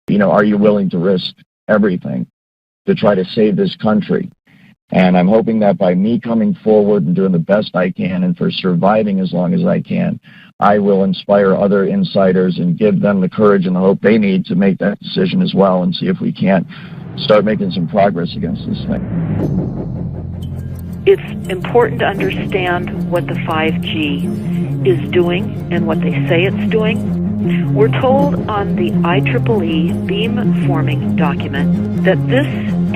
Are you willing to risk everything to try to save this country? And I'm hoping that by me coming forward and doing the best I can and for surviving as long as I can, I will inspire other insiders and give them the courage and the hope they need to make that decision as well, and see if we can't start making some progress against this thing. It's important to understand what the 5G is doing and what they say it's doing. We're told on the IEEE beamforming document that this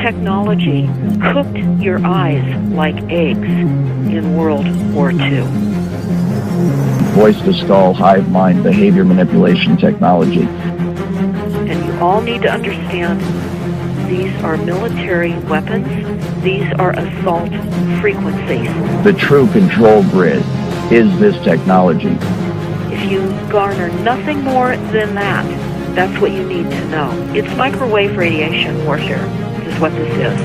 technology cooked your eyes like eggs in World War II. Voice-to-skull, hive mind, behavior manipulation technology. And you all need to understand these are military weapons. These are assault frequencies. The true control grid is this technology. If you garner nothing more than that, that's what you need to know. It's microwave radiation warfare, is what this is.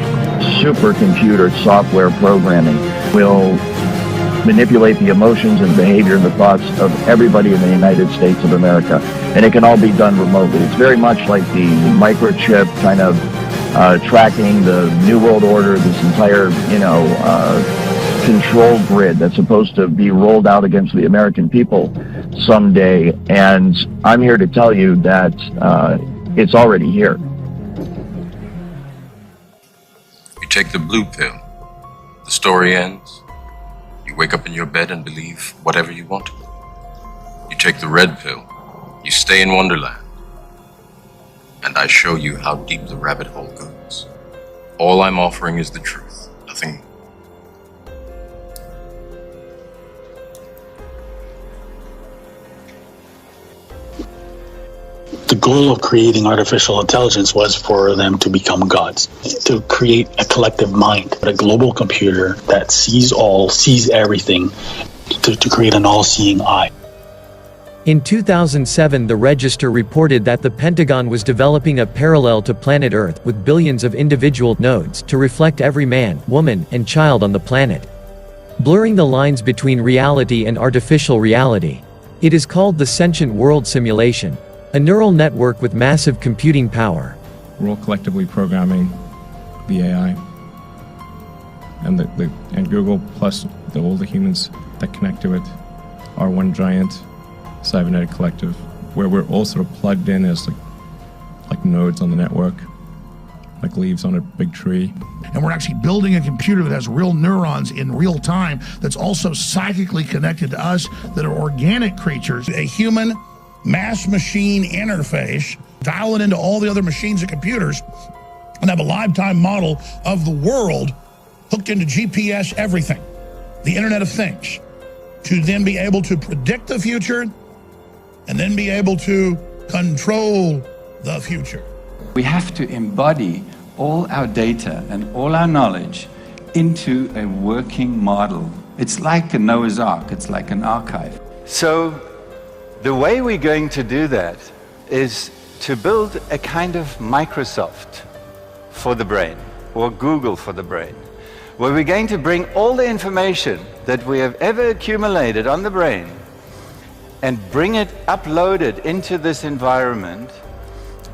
Supercomputer software programming will manipulate the emotions and behavior and the thoughts of everybody in the United States of America. And it can all be done remotely. It's very much like the microchip kind of tracking the New World Order, this entire, control grid that's supposed to be rolled out against the American people someday. And I'm here to tell you that it's already here. You take the blue pill, the story ends. You wake up in your bed and believe whatever you want to. You take the red pill, you stay in Wonderland, and I show you how deep the rabbit hole goes. All I'm offering is the truth, nothing more. The goal of creating artificial intelligence was for them to become gods, to create a collective mind, a global computer that sees all, sees everything, to create an all-seeing eye. In 2007, the Register reported that the Pentagon was developing a parallel to planet Earth with billions of individual nodes to reflect every man, woman, and child on the planet, blurring the lines between reality and artificial reality. It is called the Sentient World Simulation, a neural network with massive computing power. We're all collectively programming the AI and Google plus all the humans that connect to it are one giant cybernetic collective where we're all sort of plugged in as like nodes on the network, like leaves on a big tree. And we're actually building a computer that has real neurons in real time that's also psychically connected to us, that are organic creatures, a human mass-machine interface, dial it into all the other machines and computers, and have a lifetime model of the world hooked into GPS everything, the Internet of Things, to then be able to predict the future and then be able to control the future. We have to embody all our data and all our knowledge into a working model. It's like a Noah's Ark, it's like an archive. So the way we're going to do that is to build a kind of Microsoft for the brain, or Google for the brain, where we're going to bring all the information that we have ever accumulated on the brain and bring it, upload it into this environment,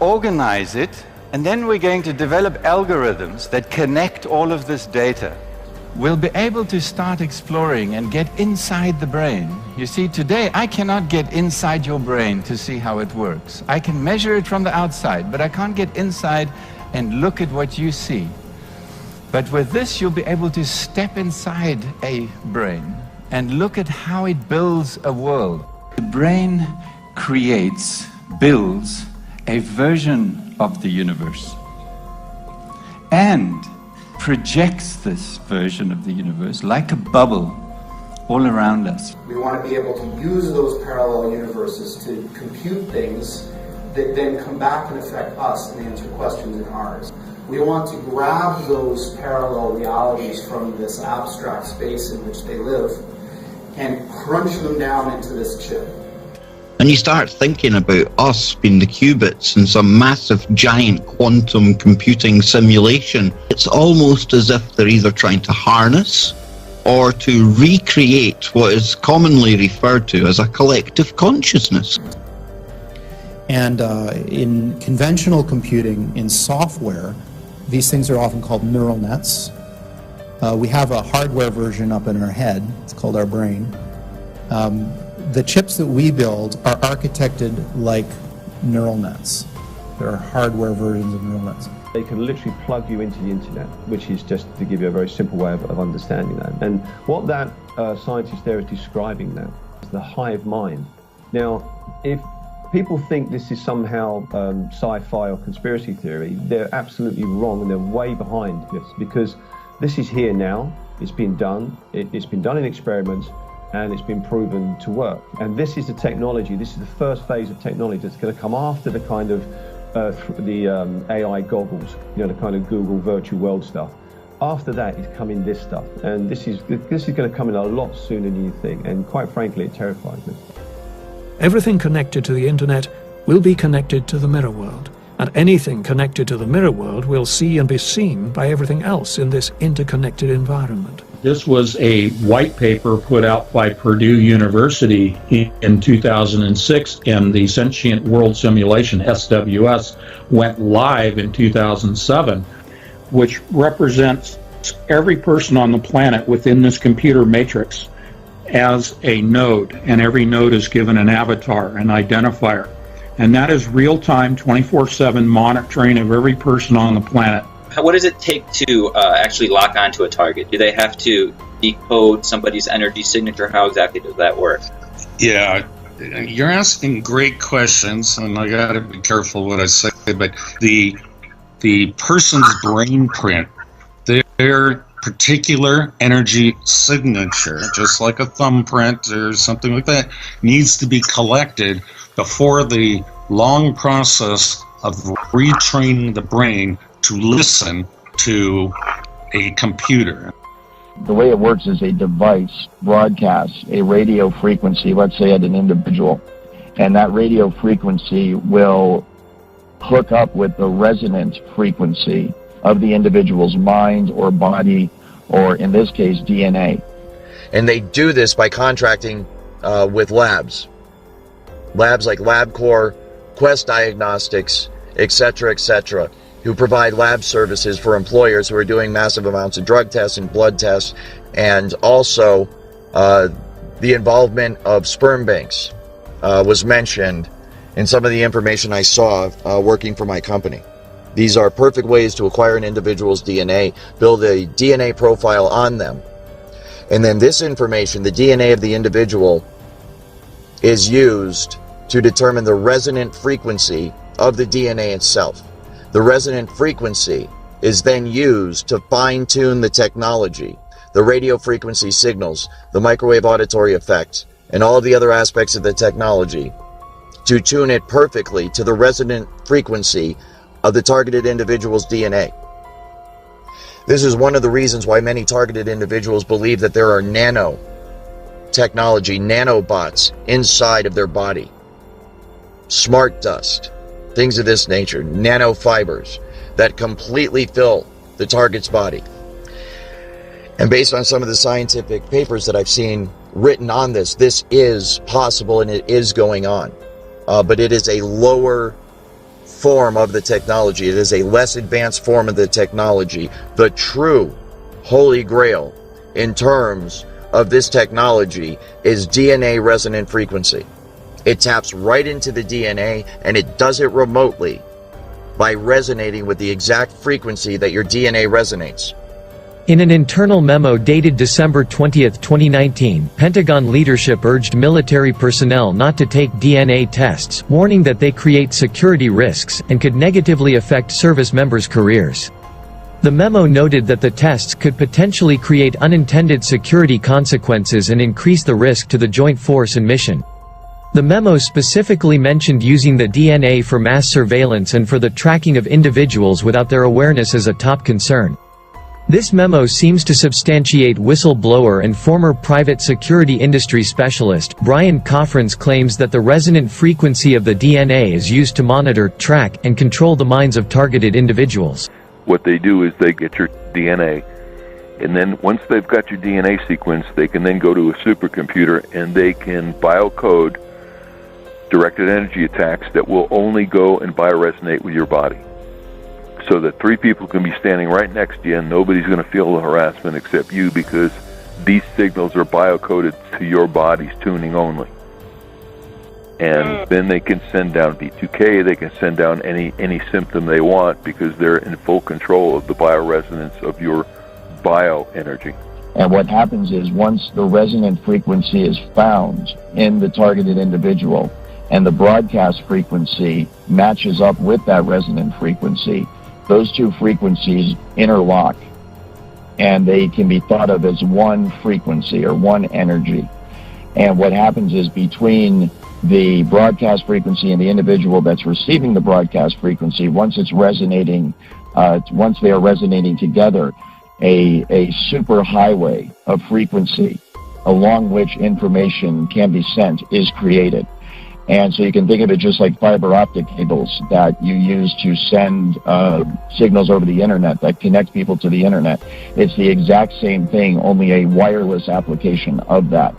organize it, and then we're going to develop algorithms that connect all of this data. We'll be able to start exploring and get inside the brain. You see, today I cannot get inside your brain to see how it works. I can measure it from the outside, but I can't get inside and look at what you see. But with this, you'll be able to step inside a brain and look at how it builds a world. The brain creates, builds a version of the universe and projects this version of the universe like a bubble all around us. We want to be able to use those parallel universes to compute things that then come back and affect us and answer questions in ours. We want to grab those parallel realities from this abstract space in which they live and crunch them down into this chip. And you start thinking about us being the qubits in some massive giant quantum computing simulation. It's almost as if they're either trying to harness or to recreate what is commonly referred to as a collective consciousness. And in conventional computing, in software, these things are often called neural nets. We have a hardware version up in our head. It's called our brain. The chips that we build are architected like neural nets. There are hardware versions of neural nets. They can literally plug you into the internet, which is, just to give you a very simple way of understanding that. And what that scientist there is describing now is the hive mind. Now, if people think this is somehow sci-fi or conspiracy theory, they're absolutely wrong, and they're way behind this, because this is here now. It's been done. It's been done in experiments, and it's been proven to work. And this is the technology. This is the first phase of technology that's going to come after the kind of AI goggles, the kind of Google virtual world stuff. After that is coming this stuff, and this is going to come in a lot sooner than you think. And quite frankly, it terrifies me. Everything connected to the internet will be connected to the mirror world, and anything connected to the mirror world will see and be seen by everything else in this interconnected environment. This was a white paper put out by Purdue University in 2006, and the Sentient World Simulation, SWS, went live in 2007, which represents every person on the planet within this computer matrix as a node, and every node is given an avatar, an identifier. And that is real-time, 24/7 monitoring of every person on the planet. What does it take to actually lock onto a target? Do they have to decode somebody's energy signature? How exactly does that work? Yeah, you're asking great questions, and I got to be careful what I say, but the person's brain print, their particular energy signature, just like a thumbprint or something like that, needs to be collected before the long process of retraining the brain to listen to a computer. The way it works is a device broadcasts a radio frequency, let's say at an individual, and that radio frequency will hook up with the resonant frequency of the individual's mind or body, or in this case, DNA. And they do this by contracting with labs like LabCorp, Quest Diagnostics, etc., who provide lab services for employers who are doing massive amounts of drug tests and blood tests, and also the involvement of sperm banks was mentioned in some of the information I saw working for my company. These are perfect ways to acquire an individual's DNA, build a DNA profile on them, and then this information, the DNA of the individual, is used to determine the resonant frequency of the DNA itself. The resonant frequency is then used to fine-tune the technology, the radio frequency signals, the microwave auditory effect, and all of the other aspects of the technology to tune it perfectly to the resonant frequency of the targeted individual's DNA. This is one of the reasons why many targeted individuals believe that there are nanotechnology, nanobots inside of their body. Smart dust, things of this nature, nanofibers that completely fill the target's body. And based on some of the scientific papers that I've seen written on this, this is possible and it is going on. But it is a lower form of the technology. It is a less advanced form of the technology. The true holy grail in terms of this technology is DNA resonant frequency. It taps right into the DNA, and it does it remotely by resonating with the exact frequency that your DNA resonates. In an internal memo dated December 20, 2019, Pentagon leadership urged military personnel not to take DNA tests, warning that they create security risks and could negatively affect service members' careers. The memo noted that the tests could potentially create unintended security consequences and increase the risk to the joint force and mission. The memo specifically mentioned using the DNA for mass surveillance and for the tracking of individuals without their awareness as a top concern. This memo seems to substantiate whistleblower and former private security industry specialist Brian Coffrin's claims that the resonant frequency of the DNA is used to monitor, track, and control the minds of targeted individuals. What they do is they get your DNA, and then once they've got your DNA sequence, they can then go to a supercomputer and they can biocode directed energy attacks that will only go and bioresonate with your body. So that 3 people can be standing right next to you and nobody's going to feel the harassment except you, because these signals are biocoded to your body's tuning only. And then they can send down V2K, they can send down any symptom they want, because they're in full control of the bioresonance of your bioenergy. And what happens is, once the resonant frequency is found in the targeted individual and the broadcast frequency matches up with that resonant frequency, those 2 frequencies interlock, and they can be thought of as one frequency or one energy. And what happens is, between the broadcast frequency and the individual that's receiving the broadcast frequency, once it's resonating, once they are resonating together, a super highway of frequency along which information can be sent is created. And so you can think of it just like fiber optic cables that you use to send signals over the internet that connect people to the internet. It's the exact same thing, only a wireless application of that.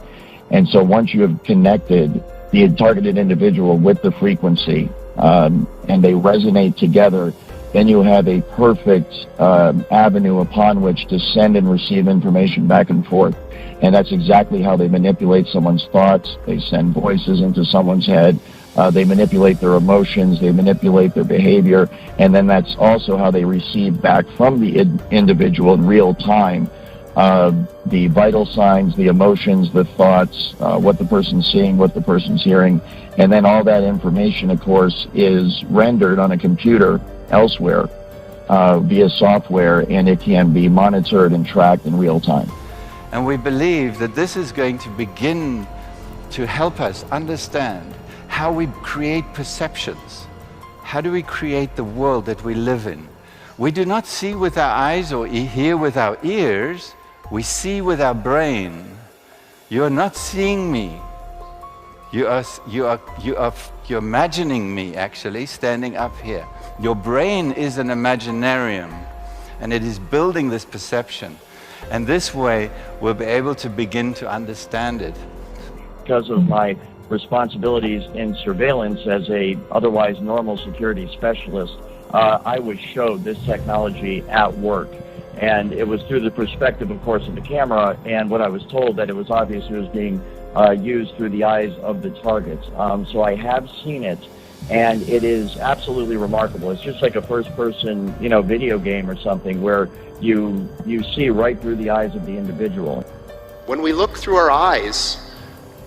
And so once you have connected the targeted individual with the frequency and they resonate together, then you have a perfect avenue upon which to send and receive information back and forth. And that's exactly how they manipulate someone's thoughts. They send voices into someone's head. They manipulate their emotions. They manipulate their behavior. And then that's also how they receive back from the individual in real time the vital signs, the emotions, the thoughts, what the person's seeing, what the person's hearing. And then all that information, of course, is rendered on a computer elsewhere via software, and it can be monitored and tracked in real time. And we believe that this is going to begin to help us understand how we create perceptions. How do we create the world that we live in? We do not see with our eyes or hear with our ears, we see with our brain. You are not seeing me. You're imagining me, actually, standing up here. Your brain is an imaginarium, and it is building this perception. And this way, we'll be able to begin to understand it. Because of my responsibilities in surveillance as a otherwise normal security specialist, I was showed this technology at work. And it was through the perspective, of course, of the camera, and what I was told that it was obvious it was being used through the eyes of the targets. So I have seen it, and it is absolutely remarkable. It's just like a first-person, video game or something where you see right through the eyes of the individual. When we look through our eyes,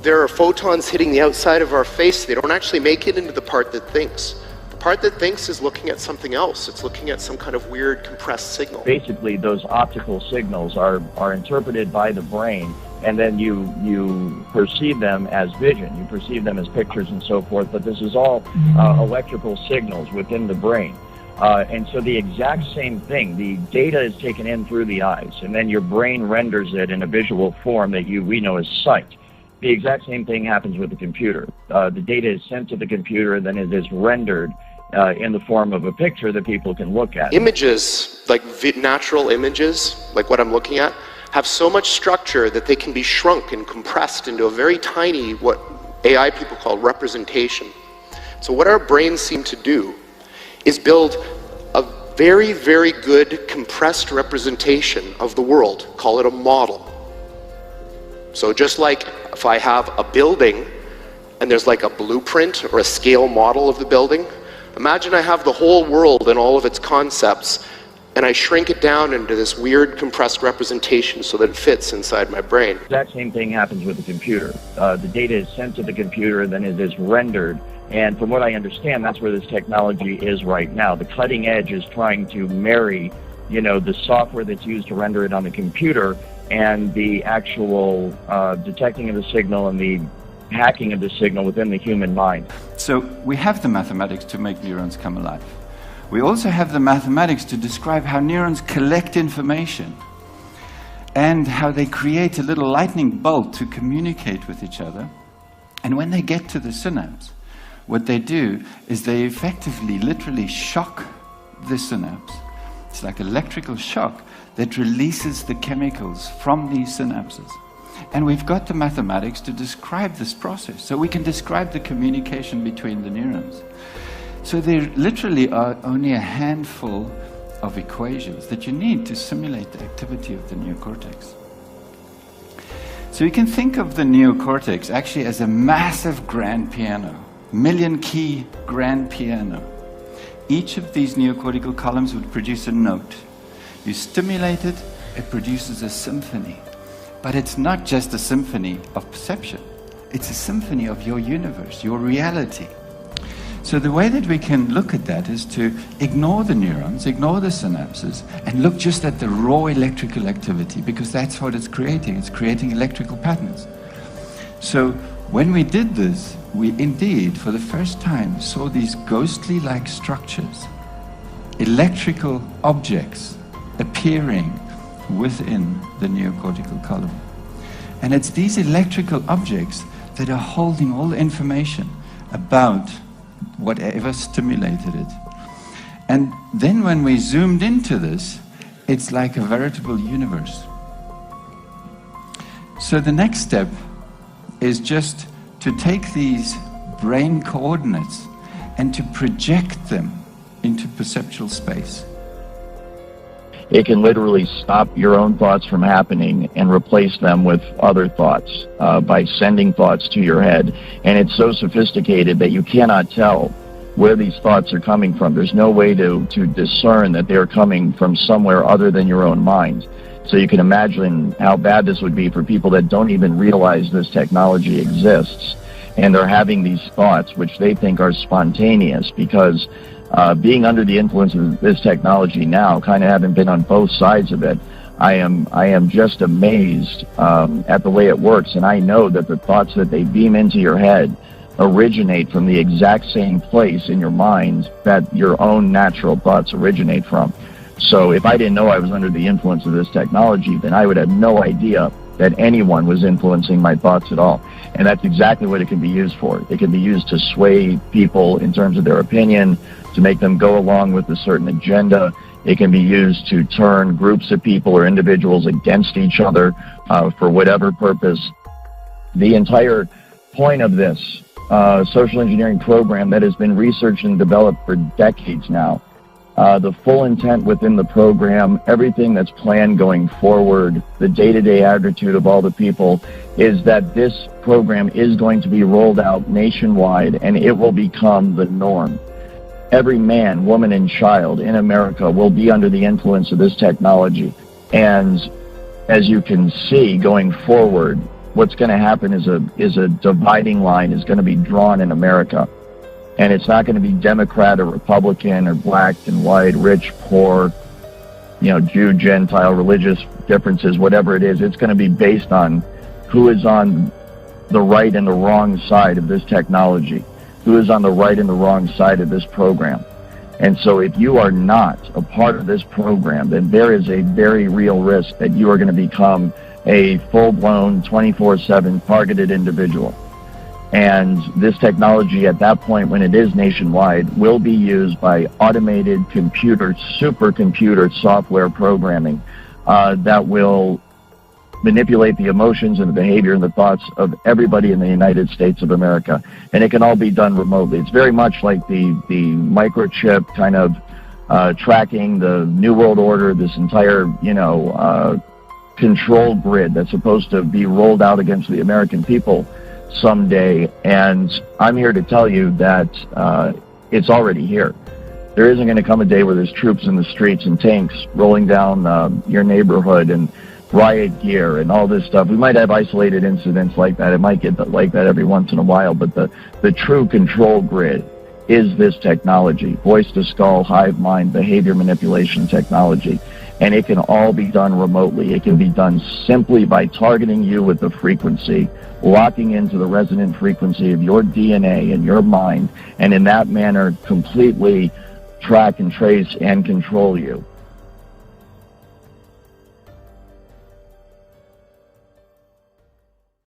there are photons hitting the outside of our face. They don't actually make it into the part that thinks. The part that thinks is looking at something else. It's looking at some kind of weird compressed signal. Basically, those optical signals are interpreted by the brain, and then you perceive them as vision. You perceive them as pictures and so forth, but this is all electrical signals within the brain. And so the exact same thing, the data is taken in through the eyes, and then your brain renders it in a visual form that we know as sight. The exact same thing happens with the computer. The data is sent to the computer, and then it is rendered in the form of a picture that people can look at. Images, like natural images, like what I'm looking at, have so much structure that they can be shrunk and compressed into a very tiny, what AI people call representation. So what our brains seem to do is build a very, very good compressed representation of the world. Call it a model. So just like if I have a building and there's like a blueprint or a scale model of the building, imagine I have the whole world and all of its concepts, and I shrink it down into this weird compressed representation so that it fits inside my brain. The exact same thing happens with the computer. The data is sent to the computer, and then it is rendered. And from what I understand, that's where this technology is right now. The cutting edge is trying to marry, the software that's used to render it on the computer and the actual detecting of the signal and the hacking of the signal within the human mind. So we have the mathematics to make neurons come alive. We also have the mathematics to describe how neurons collect information and how they create a little lightning bolt to communicate with each other. And when they get to the synapse, what they do is they effectively, literally shock the synapse. It's like electrical shock that releases the chemicals from these synapses. And we've got the mathematics to describe this process. So we can describe the communication between the neurons. So there literally are only a handful of equations that you need to simulate the activity of the neocortex. So you can think of the neocortex actually as a massive grand piano, million-key grand piano. Each of these neocortical columns would produce a note. You stimulate it, it produces a symphony. But it's not just a symphony of perception. It's a symphony of your universe, your reality. So the way that we can look at that is to ignore the neurons, ignore the synapses, and look just at the raw electrical activity, because that's what it's creating. It's creating electrical patterns. So when we did this, we indeed, for the first time, saw these ghostly-like structures, electrical objects appearing within the neocortical column. And it's these electrical objects that are holding all the information about whatever stimulated it. And then when we zoomed into this, it's like a veritable universe. So the next step is just to take these brain coordinates and to project them into perceptual space. It can literally stop your own thoughts from happening and replace them with other thoughts by sending thoughts to your head. And it's so sophisticated that you cannot tell where these thoughts are coming from. There's no way to discern that they're coming from somewhere other than your own mind. So you can imagine how bad this would be for people that don't even realize this technology exists. And they're having these thoughts, which they think are spontaneous, because being under the influence of this technology now, kind of having been on both sides of it, I am just amazed at the way it works. And I know that the thoughts that they beam into your head originate from the exact same place in your mind that your own natural thoughts originate from. So if I didn't know I was under the influence of this technology, then I would have no idea that anyone was influencing my thoughts at all. And that's exactly what it can be used for. It can be used to sway people in terms of their opinion, to make them go along with a certain agenda. It can be used to turn groups of people or individuals against each other for whatever purpose. The entire point of this social engineering program that has been researched and developed for decades now, the full intent within the program, everything that's planned going forward, the day-to-day attitude of all the people, is that this program is going to be rolled out nationwide, and it will become the norm. Every man, woman, and child in America will be under the influence of this technology. And as you can see going forward, what's going to happen is a dividing line is going to be drawn in America. And it's not going to be Democrat or Republican or black and white, rich, poor, Jew, Gentile, religious differences, whatever it is. It's going to be based on who is on the right and the wrong side of this technology, who is on the right and the wrong side of this program. And so if you are not a part of this program, then there is a very real risk that you are going to become a full-blown 24/7 targeted individual. And this technology at that point, when it is nationwide, will be used by automated supercomputer software programming that will manipulate the emotions and the behavior and the thoughts of everybody in the United States of America. And it can all be done remotely. It's very much like the microchip kind of tracking the New World Order, this entire, control grid that's supposed to be rolled out against the American people someday. And I'm here to tell you that it's already here. There isn't going to come a day where there's troops in the streets and tanks rolling down your neighborhood and riot gear and all this stuff. We might have isolated incidents like that. It might get like that every once in a while, but the true control grid is this technology, voice-to-skull, hive mind, behavior manipulation technology. And it can all be done remotely. It can be done simply by targeting you with the frequency, locking into the resonant frequency of your DNA and your mind, and in that manner completely track and trace and control you.